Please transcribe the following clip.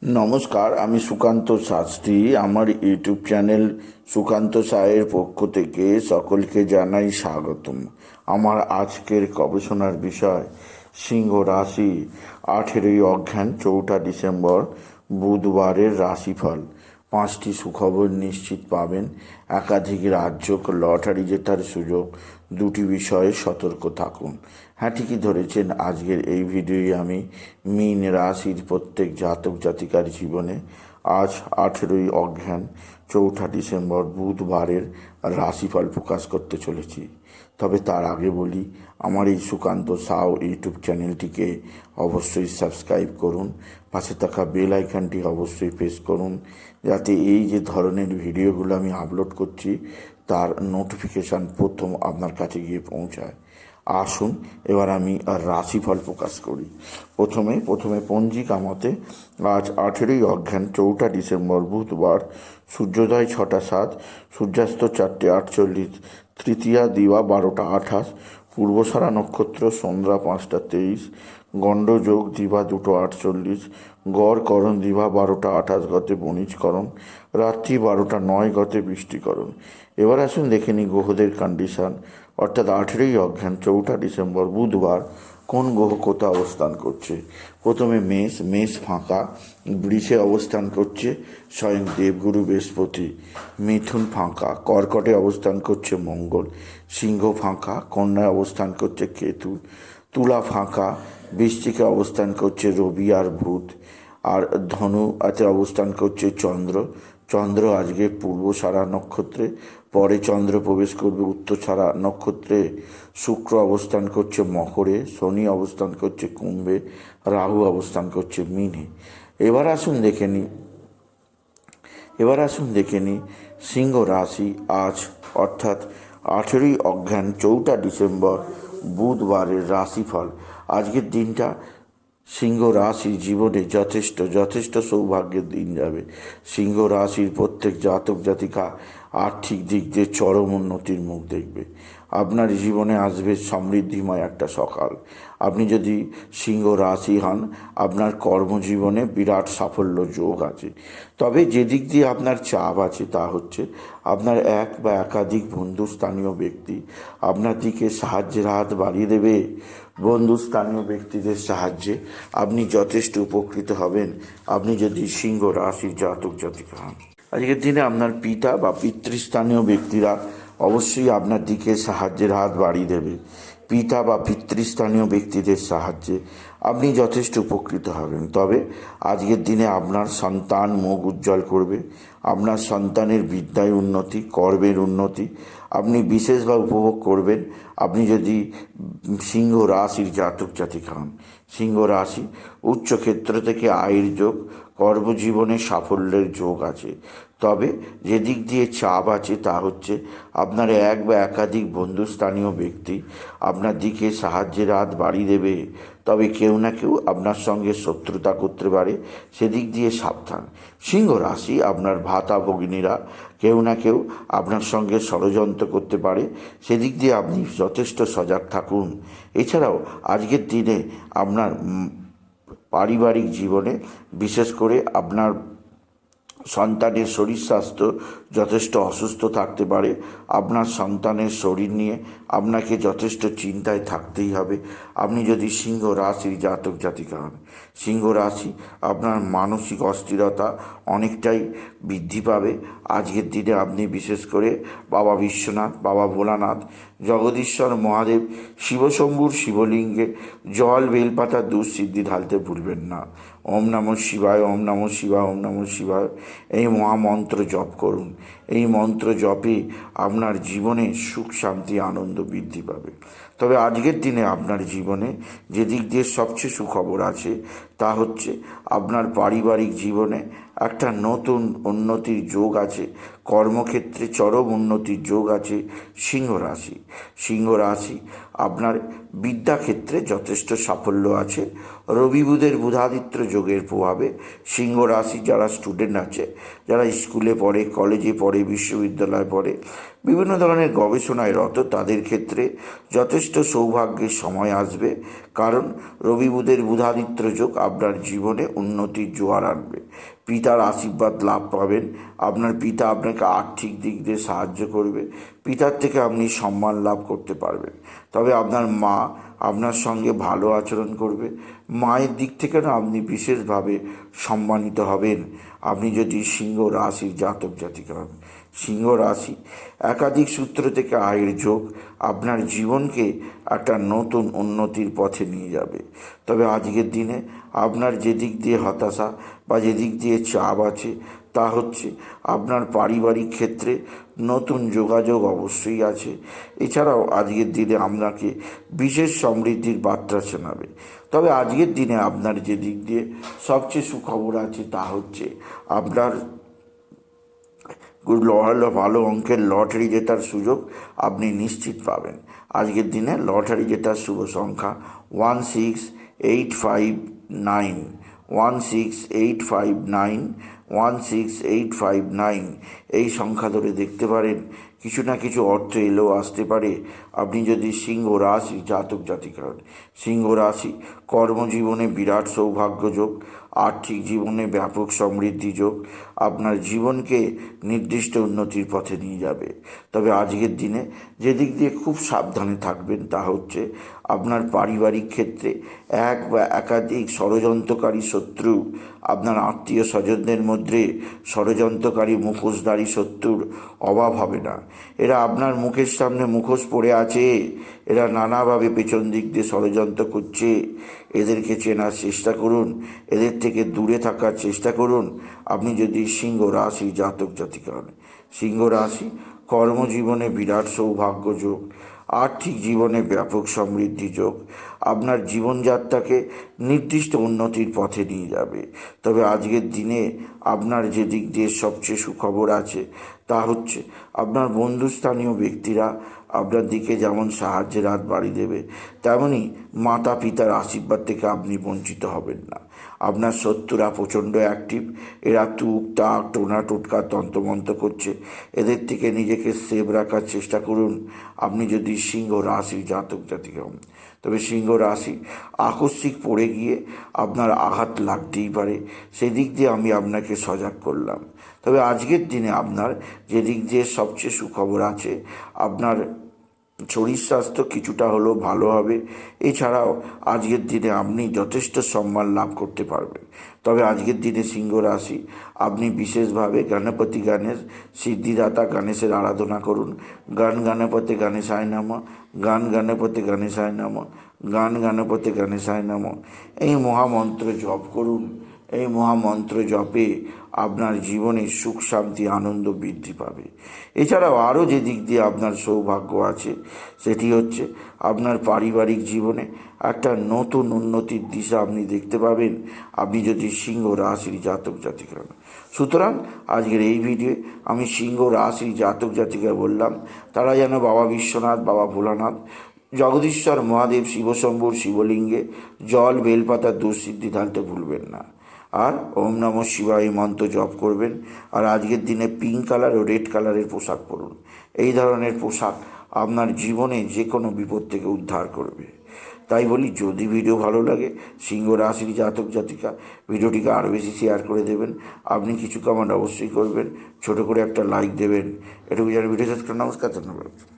নমস্কার, আমি সুকান্ত শাস্ত্রী। আমার ইউটিউব চ্যানেল সুকান্ত সায়ের পক্ষ থেকে সকলকে জানাই স্বাগতম। আমার আজকের গবেষণার বিষয় সিংহ রাশি, 18ই অঘ্রান 4 ডিসেম্বর বুধবারের রাশিফল। 5টি সুখবর নিশ্চিত পাবেন, একাধিক রাজ্য লটারি জেতার সুযোগ, 2টি বিষয়ে সতর্ক থাকুন। হ্যাঁ, ঠিকই ধরেছেন। আজকের এই ভিডিওয়ে আমি মীন রাশির প্রত্যেক জাতক জাতিকার জীবনে আজ 18ই অঘ্রান 4 ডিসেম্বর বুধবারের রাশিফল প্রকাশ করতে চলেছি। তবে তার আগে বলি, আমার এই সুকান্ত সাউ ইউটিউব চ্যানেলটিকে অবশ্যই সাবস্ক্রাইব করুন, পাশে থাকা বেল আইকনটি অবশ্যই প্রেস করুন, যাতে এই যে ধরনের ভিডিওগুলো আমি আপলোড করছি তার নোটিফিকেশান প্রথম আপনার কাছে গিয়ে পৌঁছায়। আসুন এবার আমি রাশিফল প্রকাশ করি। প্রথমে পঞ্জিকা মতে আজ 18ই অঘ্রান 4 ডিসেম্বর বুধবার, সূর্যোদয় 6টা 7, সূর্যাস্ত 4টে 48, তৃতীয়া দিবা 12টা 28, পূর্বসারা নক্ষত্র সন্ধ্যা 5টা 23, গণ্ডযোগ দিবা 2টো 48, গড় করণ দিবা 12টা 28 গতে বণিজকরণ, রাত্রি 12টা 9 গতে বৃষ্টিকরণ। এবার আসুন দেখে নিই গ্রহদের কন্ডিশন, অর্থাৎ 18ই অঘ্রান 4 ডিসেম্বর বুধবার কোন গ্রহ কোথা অবস্থান করছে। প্রথমে মেষ ফাঁকা, বৃষে অবস্থান করছে স্বয়ং দেবগুরু বৃহস্পতি। মিথুন ফাঁকা, কর্কটে অবস্থান করছে মঙ্গল। সিংহ ফাঁকা, কন্যায় অবস্থান করছে কেতু। তুলা ফাঁকা, বৃশ্চিকে অবস্থান করছে রবি আর বুধ। আর ধনুতে অবস্থান করছে চন্দ্র আজকে পূর্বসারা নক্ষত্রে, পরে চন্দ্র প্রবেশ করবে উত্তরসারা নক্ষত্রে। শুক্র অবস্থান করছে মকরে, শনি অবস্থান করছে কুম্ভে, রাহু অবস্থান করছে মীনে। এবার আসুন দেখে নিই সিংহ রাশি আজ, অর্থাৎ 18ই অঘ্রান 4 ডিসেম্বর বুধবারের রাশিফল। আজকের দিনটা সিংহ রাশির জীবনে যথেষ্ট সৌভাগ্যের দিন যাবে। সিংহ রাশির প্রত্যেক জাতক জাতিকা আর্থিক দিক দিয়ে চরম উন্নতির মুখ দেখবে। আপনার জীবনে আসবে সমৃদ্ধিময় একটা সকাল। আপনি যদি সিংহ রাশি হন, আপনার কর্মজীবনে বিরাট সাফল্য যোগ আছে। তবে যে দিক দিয়ে আপনার চাপ আছে তা হচ্ছে আপনার এক বা একাধিক বন্ধুস্থানীয় ব্যক্তি আপনার দিকে সাহায্যের হাত বাড়িয়ে দেবে। বন্ধুস্থানীয় ব্যক্তিদের সাহায্যে আপনি যথেষ্ট উপকৃত হবেন, আপনি যদি সিংহ রাশির জাতক জাতিকা হন। আজকের দিনে আপনার পিতা বা পিতৃস্থানীয় ব্যক্তিরা অবশ্যই আপনার দিকে সাহায্যের হাত বাড়িয়ে দেবে। পিতা বা পিতৃস্থানীয় ব্যক্তিদের সাহায্যে আপনি যথেষ্ট উপকৃত হবেন। তবে আজকের দিনে আপনার সন্তান মুখ উজ্জ্বল করবে। আপনার সন্তানের বিদ্যায় উন্নতি, কর্মের উন্নতি আপনি বিশেষভাবে উপভোগ করবেন, আপনি যদি সিংহ রাশির জাতক জাতিকা হন। সিংহ রাশি উচ্চ ক্ষেত্র থেকে আয়ের যোগ, কর্মজীবনে সাফল্যের যোগ আছে। তবে যে দিক দিয়ে চাপ আছে তা হচ্ছে আপনার এক বা একাধিক বন্ধুস্থানীয় ব্যক্তি আপনার দিকে সাহায্যের হাত বাড়িয়ে দেবে। তবে কেউ না কেউ আপনার সঙ্গে শত্রুতা করতে পারে, সেদিক দিয়ে সাবধান। সিংহ রাশি আপনার ভাতা ভগিনীরা কেউ না কেউ আপনার সঙ্গে ষড়যন্ত্র করতে পারে, সেদিক দিয়ে আপনি যথেষ্ট সজাগ থাকুন। এছাড়াও আজকের দিনে আপনার পারিবারিক জীবনে বিশেষ করে আপনার সন্তানের শরীর স্বাস্থ্য যথেষ্ট অসুস্থ থাকতে পারে। আপনার সন্তানের শরীর নিয়ে আপনাকে যথেষ্ট চিন্তায় থাকতেই হবে, আপনি যদি সিংহ রাশির জাতক জাতিকা হন। সিংহ রাশি আপনার মানসিক অস্থিরতা অনেকটাই বৃদ্ধি পাবে। আজকের দিনে আপনি বিশেষ করে বাবা বিশ্বনাথ, বাবা ভোলানাথ, জগদীশ্বর মহাদেব, শিবশম্ভুর শিবলিঙ্গে জল বেলপাতা দুধ সিদ্ধি ঢালতে ভুলবেন না। ওম নমঃ শিবায়, ওম নমঃ শিবায়, ওম নমঃ শিবায় এই মহামন্ত্র জপ করুন। এই মন্ত্র জপে আপনার জীবনে সুখ শান্তি আনন্দ বৃদ্ধি পাবে। তবে আজকের দিনে আপনার জীবনে যে দিক দিয়ে সবচেয়ে সুখবর আছে তা হচ্ছে আপনার পারিবারিক জীবনে একটা নতুন উন্নতির যোগ আছে, কর্মক্ষেত্রে চরম উন্নতির যোগ আছে। সিংহ রাশি আপনার বিদ্যাক্ষেত্রে যথেষ্ট সাফল্য আছে। রবি বুধের বুধাদিত্য যোগের প্রভাবে সিংহ রাশি যারা স্টুডেন্ট আছে, যারা স্কুলে পড়ে, কলেজে পড়ে, বিশ্ববিদ্যালয়ে পড়ে, বিভিন্ন ধরনের গবেষণায় রত, তাদের ক্ষেত্রে যথেষ্ট সৌভাগ্যের সময় আসবে। কারণ রবি বুধের বুধাদিত্য যোগ আপনার জীবনে উন্নতির জোয়ার আনবে। পিতার আশীর্বাদ লাভ পাবেন। আপনার পিতা আপনাকে আর্থিক দিক দিয়ে সাহায্য করবে। পিতার থেকে আপনি সম্মান লাভ করতে পারবেন। তবে আপনার মা আপনার সঙ্গে ভালো আচরণ করবে। মায়ের দিক থেকে না আপনি বিশেষভাবে সম্মানিত হবেন আপনি যদি সিংহ রাশির জাতক জাতিকা হন। সিংহ রাশি একাধিক সূত্র থেকে আয়ের যোগ আপনার জীবনকে একটা নতুন উন্নতির পথে নিয়ে যাবে। তবে আজকের দিনে আপনার যে দিক দিয়ে হতাশা বা যে দিক দিয়ে চাপ আছে তা হচ্ছে আপনার পারিবারিক ক্ষেত্রে নতুন যোগাযোগ অবশ্যই আছে। এছাড়াও আজকের দিনে আপনাকে বিশেষ সমৃদ্ধির বার্তা শোনাবে। তবে আজকের দিনে আপনার যে দিক দিয়ে সবচেয়ে সুখবর আছে তা হচ্ছে আপনার ভালো অঙ্কের লটারি জেতার সুযোগ আপনি নিশ্চিত পাবেন। আজকের দিনে লটারি জেতার শুভ সংখ্যা 16859, 16859, 16859 এই সংখ্যা ধরে দেখতে পারেন কিছু না কিছু অর্থ এলেও আসতে পারে আপনি যদি সিংহ রাশি জাতক জাতিকা হন। সিংহ রাশি কর্মজীবনে বিরাট সৌভাগ্য যোগ, আর্থিক জীবনে ব্যাপক সমৃদ্ধি যোগ আপনার জীবনকে নির্দিষ্ট উন্নতির পথে নিয়ে যাবে। তবে আজকের দিনে যে দিক দিয়ে খুব সাবধানে থাকবেন তা হচ্ছে আপনার পারিবারিক ক্ষেত্রে এক বা একাধিক ষড়যন্ত্রকারী শত্রু, আপনার আত্মীয় স্বজনদের মধ্যে ষড়যন্ত্রকারী মুখোশধারী শত্রুর অভাব হবে না। এরা আপনার মুখের সামনে মুখোশ পড়ে আছে, এরা নানাভাবে পেছন দিক দিয়ে ষড়যন্ত্র করছে। এদেরকে চেনার চেষ্টা করুন, এদের থেকে দূরে থাকার চেষ্টা করুন আপনি যদি সিংহ রাশি জাতক জাতিকা হন। সিংহ রাশি কর্মজীবনে বিরাট সৌভাগ্য যোগ, আর্থিক জীবনে ব্যাপক সমৃদ্ধি যোগ আপনার জীবনযাত্রাকে নির্দিষ্ট উন্নতির পথে নিয়ে যাবে। তবে আজকের দিনে আপনার যে দিক দিয়ে সবচেয়ে সুখবর আছে তা হচ্ছে আপনার বন্ধুস্থানীয় ব্যক্তিরা আপনার দিকে যেমন সাহায্যের হাত বাড়িয়ে দেবে, তেমনি মাতা পিতার আশীর্বাদ থেকে আপনি বঞ্চিত হবেন না। আপনার শত্রুরা প্রচণ্ড অ্যাক্টিভ, এরা তুক তাক টোনা টোটকা তন্ত্রমন্ত্র করছে, এদের থেকে নিজেকে সেভ রাখার চেষ্টা করুন আপনি যদি সিংহ রাশির জাতক জাতিকা হন। তবে সিংহ রাশি আকস্মিক পড়ে গিয়ে আপনার আঘাত লাগতেই পারে, সেদিক দিয়ে আমি আপনাকে সজাগ করলাম। তবে আজকের দিনে আপনার যে দিক দিয়ে সবচেয়ে সুখবর আছে আপনার শরীর স্বাস্থ্য কিছুটা হলেও ভালো হবে। এছাড়াও আজকের দিনে আপনি যথেষ্ট সম্মান লাভ করতে পারবেন। তবে আজকের দিনে সিংহ রাশি আপনি বিশেষভাবে গণপতি গণেশ সিদ্ধিদাতা গণেশের আরাধনা করুন। গান গণপতি গণেশায় নমঃ, গান গণপতি গণেশায় নমঃ, গান গণপতি গণেশায় নমঃ এই মহামন্ত্র জপ করুন। এই মহামন্ত্র জপে আপনার জীবনে সুখ শান্তি আনন্দ বৃদ্ধি পাবে। এছাড়াও আরও যে দিক দিয়ে আপনার সৌভাগ্য আছে সেটি হচ্ছে আপনার পারিবারিক জীবনে একটা নতুন উন্নতির দিশা আপনি দেখতে পাবেন আপনি যদি সিংহ রাশির জাতক জাতিকা হন। সুতরাং আজকের এই ভিডিওয়ে আমি সিংহ রাশির জাতক জাতিকা বললাম তারা যেন বাবা বিশ্বনাথ, বাবা ভোলানাথ, জগদীশ্বর মহাদেব, শিবশম্ভুর শিবলিঙ্গে জল বেলপাতা দুঃসিদ্ধি ঢালতে ভুলবেন না। আর ওম নমঃ শিবায় মন্ত্র জপ করবেন। আর আজকের দিনে পিঙ্ক কালার ও রেড কালারের পোশাক পরুন। এই ধরনের পোশাক আপনার জীবনে যে কোনো বিপদ থেকে উদ্ধার করবে। তাই বলি যদি ভিডিও ভালো লাগে সিংহ রাশির জাতক জাতিকা ভিডিওটিকে আরও বেশি শেয়ার করে দেবেন। আপনি কিছু কমেন্ট অবশ্যই করবেন, ছোট করে একটা লাইক দেবেন। এটুকু জানি ভিডিও শেষ করে নমস্কার, ধন্যবাদ।